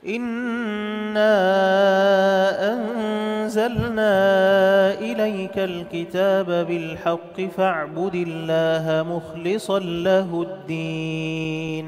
إنا أنزلنا إليك الكتاب بالحق فاعبد الله مخلصا له الدين.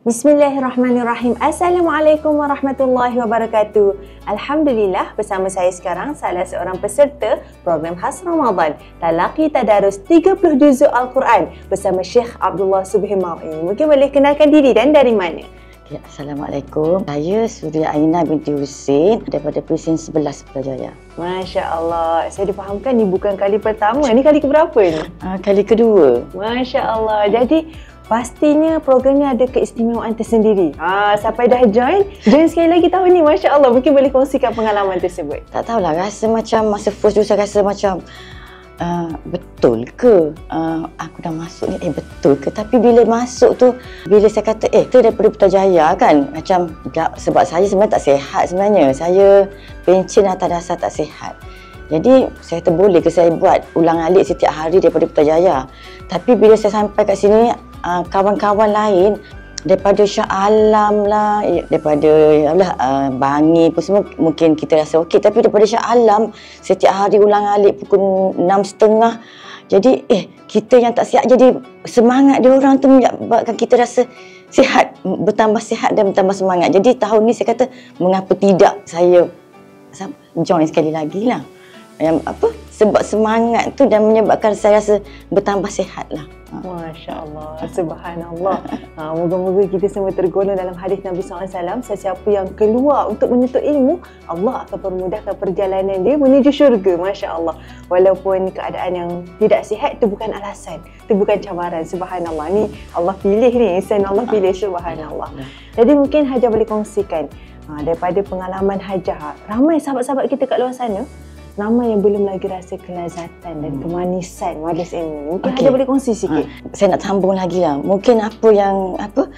Bismillahirrahmanirrahim. Assalamualaikum warahmatullahi wabarakatuh. Alhamdulillah, bersama saya sekarang salah seorang peserta program khas Ramadan Talaqi Tadarus 30 Juzuk Al-Quran bersama Syekh Abdullah Subhimar ini. Mungkin boleh kenalkan diri dan dari mana? Ya, Assalamualaikum. Saya Suria Aina binti Husin daripada Presin 11 Putrajaya. Masya Allah. Saya difahamkan ni bukan kali pertama. Ni kali keberapa ni? Kali kedua. Masya Allah. Jadi pastinya program ni ada keistimewaan tersendiri. Sampai dah join sekali lagi tahun ni. Masya Allah. Mungkin boleh kongsikan pengalaman tersebut. Tak tahulah, rasa macam masa first dulu saya rasa macam betul ke aku dah masuk ni, betul ke? Tapi bila masuk tu, bila saya kata kita daripada Putrajaya kan, macam sebab saya sebenarnya tak sihat sebenarnya. Saya pencen atas dasar tak sihat. Jadi saya kata boleh ke saya buat ulang alik setiap hari daripada Putrajaya. Tapi bila saya sampai kat sini, kawan-kawan lain daripada Shah Alam lah, daripada Bangi pun semua mungkin kita rasa okey, tapi daripada Shah Alam setiap hari ulang alik pukul 6.30. Jadi kita yang tak sihat, jadi semangat dia orang tu menyebabkan kita rasa sihat, bertambah sihat dan bertambah semangat. Jadi tahun ni saya kata mengapa tidak saya join sekali lagi lah. Sebab semangat tu dan menyebabkan saya rasa bertambah sihat lah. Masya Allah, subhanallah. Moga-moga kita semua tergolong dalam hadis Nabi SAW, sesiapa yang keluar untuk menuntut ilmu, Allah akan permudahkan perjalanan dia menuju syurga. Masya Allah. Walaupun keadaan yang tidak sihat, itu bukan alasan, itu bukan cabaran. Subhanallah, ni Allah pilih ni, insan Allah pilih. Subhanallah. Jadi mungkin Hajah boleh kongsikan daripada pengalaman Hajah, ramai sahabat-sahabat kita kat luar sana ramai yang belum lagi rasa kelazatan dan kemanisan majlis ilmu. Mungkin Hajah boleh kongsi sikit. Saya nak sambung lagi lah. Mungkin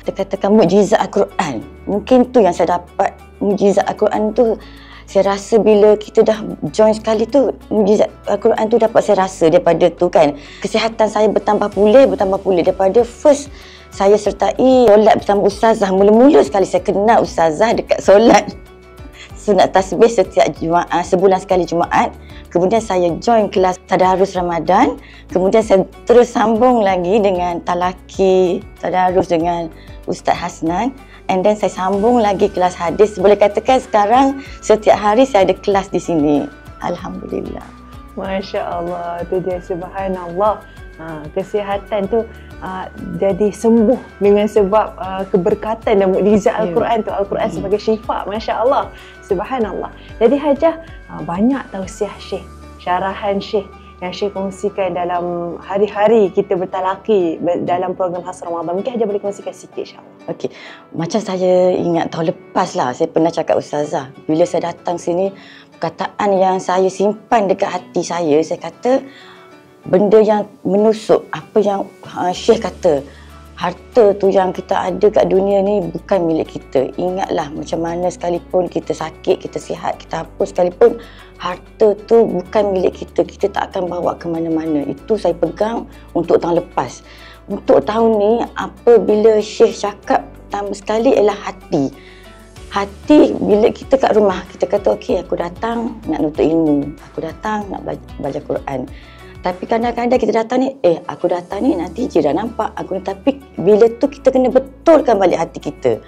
katakan mukjizat Al-Quran. Mungkin tu yang saya dapat. Mukjizat Al-Quran tu saya rasa bila kita dah join sekali tu, mukjizat Al-Quran tu dapat saya rasa daripada tu kan. Kesihatan saya bertambah pulih. Daripada first saya sertai solat bersama ustazah. Mula-mula sekali saya kenal ustazah dekat solat sunat tasbih setiap Jumaat, sebulan sekali Jumaat. Kemudian saya join kelas Tadarus Ramadan. Kemudian saya terus sambung lagi dengan Talaqi Tadarus dengan Ustaz Hasnan. And then saya sambung lagi kelas hadis. Boleh katakan sekarang setiap hari saya ada kelas di sini. Alhamdulillah. Masya Allah, tu dia, subhanallah. Kesihatan tu jadi sembuh dengan sebab keberkatan dan mukjizat Al-Quran tu. Al-Quran sebagai syifa. Masya Allah, subhanallah. Jadi Hajah banyak tausiah Syekh, syarahan Syekh yang Syekh kongsikan dalam hari-hari kita bertalaki dalam program khas Ramadan. Mungkin Hajah boleh kongsikan sikit, insyaAllah. Okey, macam saya ingat tahun lepas lah, saya pernah cakap ustazah, bila saya datang sini, perkataan yang saya simpan dekat hati saya kata, benda yang menusuk apa yang Syekh kata, harta tu yang kita ada kat dunia ni bukan milik kita. Ingatlah macam mana sekalipun kita sakit, kita sihat, kita apa sekalipun, harta tu bukan milik kita. Kita tak akan bawa ke mana-mana. Itu saya pegang untuk tahun lepas. Untuk tahun ni, apabila Syekh cakap pertama sekali ialah hati. Hati bila kita kat rumah, kita kata okey, aku datang nak nuntut ilmu, aku datang nak belajar Quran. Tapi kadang-kadang kita datang ni, aku datang ni nanti jiran nampak aku ni. Tapi bila tu kita kena betulkan balik hati kita.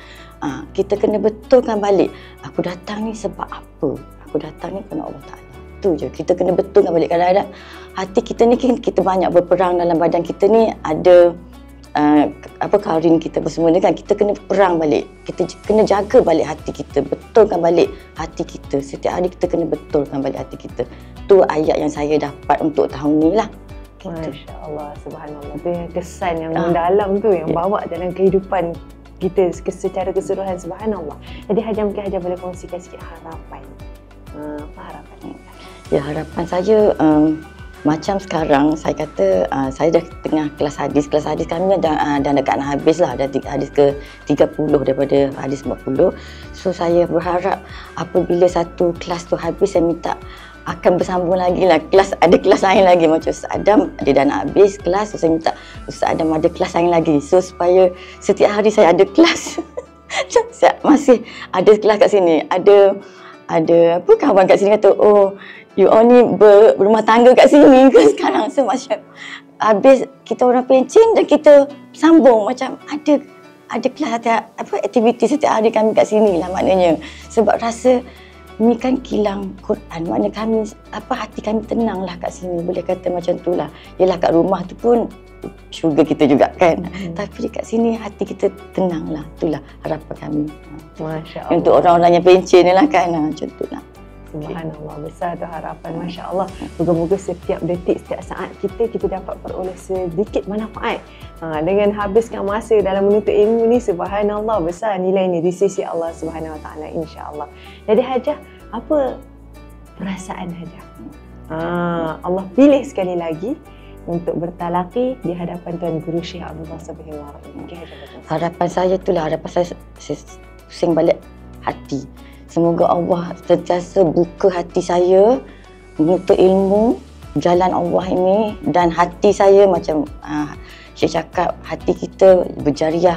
Kita kena betulkan balik, aku datang ni sebab apa? Aku datang ni kerana Allah Ta'ala. Tu je, kita kena betulkan balik. Kadang-kadang hati kita ni, kita banyak berperang dalam badan kita ni, ada kaurin kita semua ni kan, kita kena perang balik. Kita kena jaga balik hati kita, betulkan balik hati kita. Setiap hari kita kena betulkan balik hati kita. Tu ayat yang saya dapat untuk tahun ni lah. Masya Allah, subhanallah. Tu yang kesan yang mendalam tu, yang bawa dalam kehidupan kita secara keseluruhan, subhanallah. Jadi Hajah, mungkin Hajah boleh kongsikan sikit harapan. Apa harapan? Ya, harapan saya macam sekarang saya kata saya dah tengah kelas hadis kami dah dekat nak habis lah, dah hadis ke 30 daripada hadis 40. So saya berharap apabila satu kelas tu habis, saya minta akan bersambung lagi lah. Ada kelas lain lagi. Macam Ustaz Adam, dia dah nak habis kelas. Saya minta Ustaz Adam ada kelas lain lagi. So, supaya setiap hari saya ada kelas. Saya masih ada kelas kat sini. Ada apa kawan kat sini kata, oh, you all ni berumah tangga kat sini ke sekarang. So, macam habis kita orang pencen dan kita sambung. Macam ada kelas, aktiviti setiap hari kami kat sini lah maknanya. Sebab rasa ni kan kilang Quran, maknanya kami, hati kami tenang lah kat sini, boleh kata macam tu lah. Yelah kat rumah tu pun syurga kita juga kan. Tapi dekat sini hati kita tenang lah, itulah harapan kami. Masya Allah. Untuk orang-orang yang pencen ni lah kan, macam tu lah. Subhanallah, besar tu harapan. Masya Allah. Moga-moga setiap detik, setiap saat kita dapat peroleh sedikit manfaat. Dengan habiskan masa dalam menuntut ilmu ni, subhanallah, besar nilainya di sisi Allah Subhanahu Wa Taala, insya-Allah. Jadi Hajah, apa perasaan Hajah? Allah pilih sekali lagi untuk bertalaqi di hadapan Tuan Guru Syekh Abdullah Sabih Al-Wara'i. Harapan saya itulah, harapan saya pusing balik hati. Semoga Allah sentiasa buka hati saya menuntut ilmu, jalan Allah ini, dan hati saya macam Syekh cakap, hati kita berjariah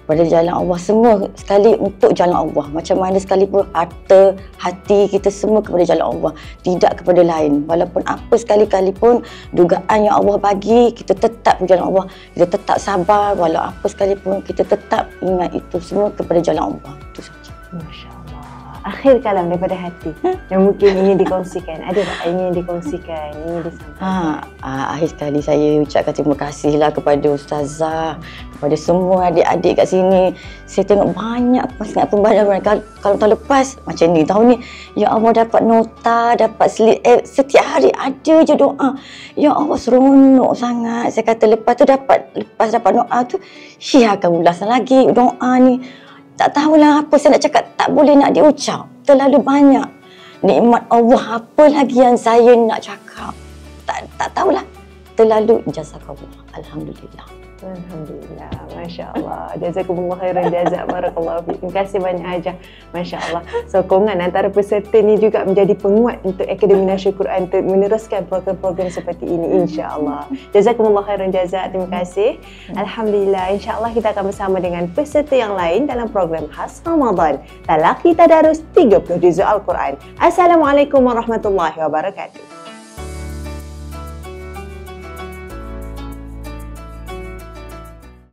pada jalan Allah, semua sekali untuk jalan Allah. Macam mana sekalipun harta, hati kita semua kepada jalan Allah, tidak kepada lain. Walaupun apa sekali-kalipun dugaan yang Allah bagi, kita tetap berjalan Allah, kita tetap sabar. Walau apa sekalipun, kita tetap ingat itu semua kepada jalan Allah. Itu saja. Masya Allah. Akhir kalam daripada hati yang mungkin ingin dikongsikan. Ada tak ingin dikongsikan, ingin disampaikan? Akhir sekali saya ucapkan terima kasihlah kepada Ustazah, kepada semua adik-adik kat sini. Saya tengok banyak sangat pembalaran. Kalau tahun lepas macam ni, tahun ni ya Allah dapat nota, dapat slip, setiap hari ada je doa. Ya Allah seronok sangat. Saya kata lepas dapat doa tu, akan ulasan lagi doa ni. Tak tahulah apa saya nak cakap, tak boleh nak diucap. Terlalu banyak nikmat Allah, apa lagi yang saya nak cakap. Tak tahulah. Terlalu jazakallah. Alhamdulillah. Alhamdulillah. Masya Allah. Jazakumullah khairan jazak. Barakallahu fiik. Terima kasih banyak Hajah. Masya Allah. Sokongan antara peserta ni juga menjadi penguat untuk Akademi Nasyir Quran untuk meneruskan program-program seperti ini, insya-Allah. Jazakumullah khairan jazak. Terima kasih. Alhamdulillah. Insya-Allah kita akan bersama dengan peserta yang lain dalam program khas Ramadan, Talaqi Tadarus 30 Juzuk Al-Quran. Assalamualaikum warahmatullahi wabarakatuh.